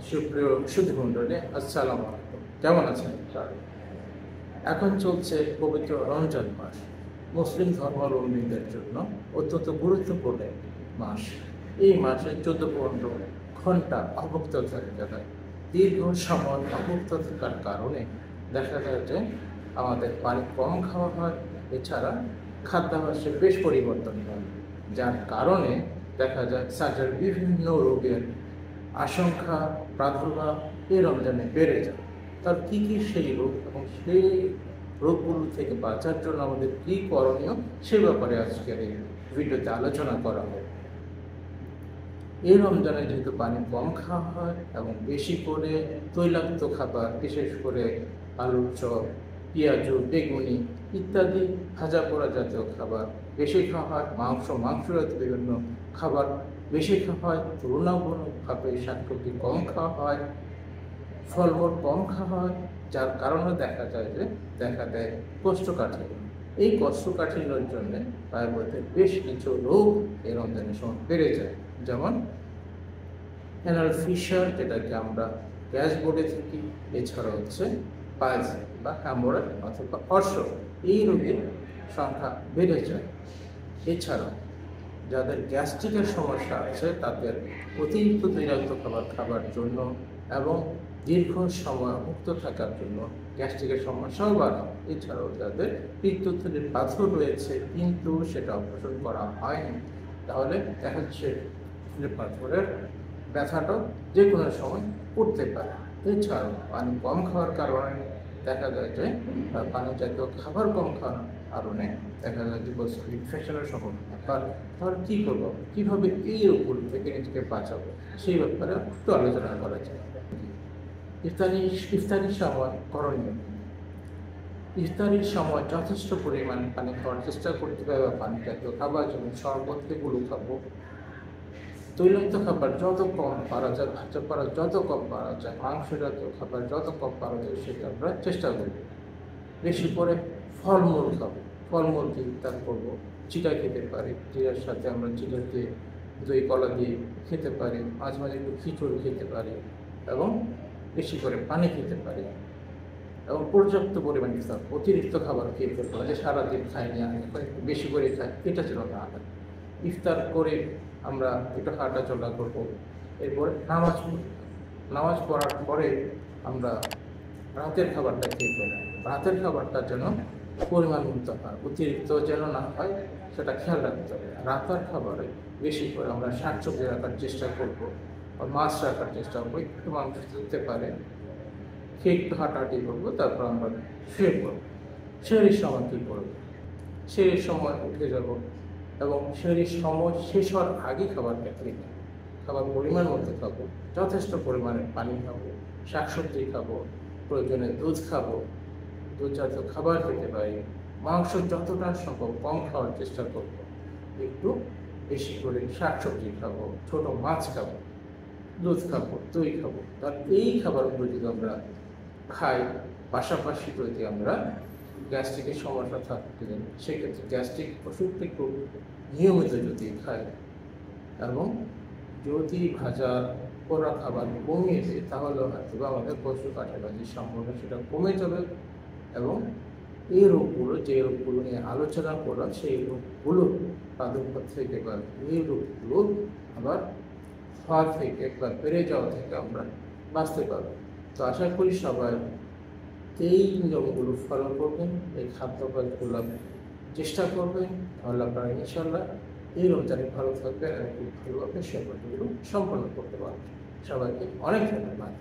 সুপ্রিয় সুধীমণ্ডলী, আসসালামু আলাইকুম। কেমন আছেন? এখন চলছে পবিত্র রমজান মাস। মুসলিম ধর্মাবলম্বীদের জন্য অত্যন্ত গুরুত্বপূর্ণ একটি মাস। এই মাসে 14-15 ঘন্টা অভুক্ত থাকতে হয়। দীর্ঘ সময় অভুক্ত থাকার কারণে দেখা যায় যে আমাদের পানি কম খাওয়া হয়, এছাড়া খাদ্যাভ্যাসে বেশ পরিবর্তন হয়, যার কারণে দেখা যায় সার্জার বিভিন্ন রোগের আশঙ্কা প্রাদুর্ভাব এই রমজানে বেড়ে যায়। তার কী কী সেই রোগ এবং সেই রোগগুলো থেকে বাঁচার জন্য আমাদের কী করণীয় সে ব্যাপারে আজকের এই ভিডিওতে আলোচনা করা হবে। এই রমজানে যেহেতু পানি কম খাওয়া হয় এবং বেশি করে তৈলাক্ত খাবার, বিশেষ করে আলুর চপ, পেঁয়াজু, বেগুনি ইত্যাদি ভাজা পোড়া জাতীয় খাবার বেশি খাওয়া হয়, মাংস জাতীয় বিভিন্ন খাবার বেশি খাওয়া হয়, তুলনামূলকভাবে শাকসবজি কম খাওয়া হয়, ফলমূল কম খাওয়া হয়, যার কারণে দেখা দেয় কোষ্ঠকাঠিন্য। এই কোষ্ঠকাঠিন্যের জন্য পায়ের মধ্যে বেশ কিছু রোগ এই রমজানের সময় বেড়ে যায়, যেমন অ্যানাল ফিশার, যেটাকে আমরা গ্যাস বলে থাকি, এছাড়া হচ্ছে পাইলস বা হ্যামোরয়েড অথবা অর্শ, এই রোগের সংখ্যা বেড়ে যায়। এছাড়া যাদের গ্যাস্ট্রিকের সমস্যা আছে তাদের অতিরিক্ত তৈলাক্ত খাবার জন্য এবং দীর্ঘ সময় মুক্ত থাকার জন্য গ্যাস্ট্রিকের সমস্যাও বাড়ে। এছাড়াও যাদের পিত্তথলির পাথর রয়েছে কিন্তু সেটা অপারেশন করা হয়নি, তাহলে দেখা যাচ্ছে পাথরের ব্যথাটাও যে কোনো সময় উঠতে পারে। এছাড়াও পানি কম খাওয়ার কারণে দেখা যায় যে পানি জাতীয় খাবার কম খাওয়ার কারণে দেখা যায় যে ইনফেকশনের সম্ভাবনা বাড়ে। তাহলে কী করবো, কীভাবে এই রোগগুলো থেকে নিজেকে বাঁচাবো সেই ব্যাপারে একটু আলোচনা করা যায়। ইফতারির সময় করণীয়। ইফতারির সময় যথেষ্ট পরিমাণ পানি খাওয়ার চেষ্টা করতে হবে, বা পানি জাতীয় খাবার যেমন শরবত এগুলো খাবো। তৈলাক্ত খাবার যত কম পারা যায়, ভাজা পারা যত কম পারা যায়, মাংস জাতীয় খাবার যত কম পারা যায় সেটা আমরা চেষ্টা করব। বেশি করে ফলমূল খাবো, ফলমূল দিয়ে ইফতার করবো। চিড়া খেতে পারি, চিড়ার সাথে আমরা চিড়া দিয়ে দই কলা দিয়ে খেতে পারি, মাঝে মাঝে একটু খিচুড়ি খেতে পারি এবং বেশি করে পানি খেতে পারি এবং পর্যাপ্ত পরিমাণ ইফতার। অতিরিক্ত খাবার খেয়ে ফেলতে পারি, যে সারাদিন খাইনি আমি একটু বেশি করে খাই, এটা ছিল না। ইফতার করে আমরা একটু হাঁটা চলা করবো। এরপরে নামাজ পড়ার পরে আমরা রাতের খাবারটা খেয়ে ফেলি। রাতের খাবারটা যেন পরিমাণ মতো হয়, অতিরিক্ত যেন না হয় সেটা খেয়াল রাখতে হবে। রাতের খাবারে বেশি করে আমরা শাকসবজি রাখার চেষ্টা করবো বা মাছ রাখার চেষ্টা করবো, একটু মাংস দিতে পারে, খেয়ে একটু হাঁটাহাঁটি করবো, তারপর আমরা শুয়ে পড়বো। সেহরির সময় কী করবো, সেহরির সময় উঠে যাব এবং সেহরির সময় শেষ হওয়ার আগে খাবারটা খেয়ে খাবার পরিমাণ মতো খাবো, যথেষ্ট পরিমাণে পানি খাবো, শাকসবজি খাবো, প্রয়োজনে দুধ খাবো, দুধ জাতীয় খাবার খেতে পারি, মাংস যতটা সম্ভব কম খাওয়ার চেষ্টা করবো, একটু বেশি করে শাকসবজি খাবো, ছোট মাছ খাবো, দুধ খাবো, দই খাবো। তার এই খাবারগুলো যদি আমরা খাই, পাশাপাশি যদি আমরা গ্যাস্ট্রিকের সমস্যা থাকতে সেক্ষেত্রে গ্যাস্ট্রিক ওষুধটা একটু নিয়মিত যদি খাই এবং যদি ভাজা পোড়া খাবার কমিয়ে দিই, তাহলে হয়তো আমাদের কোষ্ঠকাঠিন্য যে সম্ভাবনা সেটা কমে যাবে এবং এই রোগগুলো, যে রোগগুলো নিয়ে আলোচনা করলাম সেই রোগগুলো প্রাদুর্ভাব থেকে বা এই রোগগুলো আবার হওয়া থেকে বা বেড়ে যাওয়া থেকে আমরা বাঁচতে পারবো। তো আশা করি সবাই এই নিয়মগুলো ফলো করবেন, এই খাদ্যাভ্যাসগুলো চেষ্টা করবেন, তাহলে আপনারা ইনশাল্লাহ এই রমজানে ভালো থাকবেন এবং খুব ভালোভাবে সেগুলো সম্পন্ন করতে পারবেন। সবাইকে অনেক ধন্যবাদ।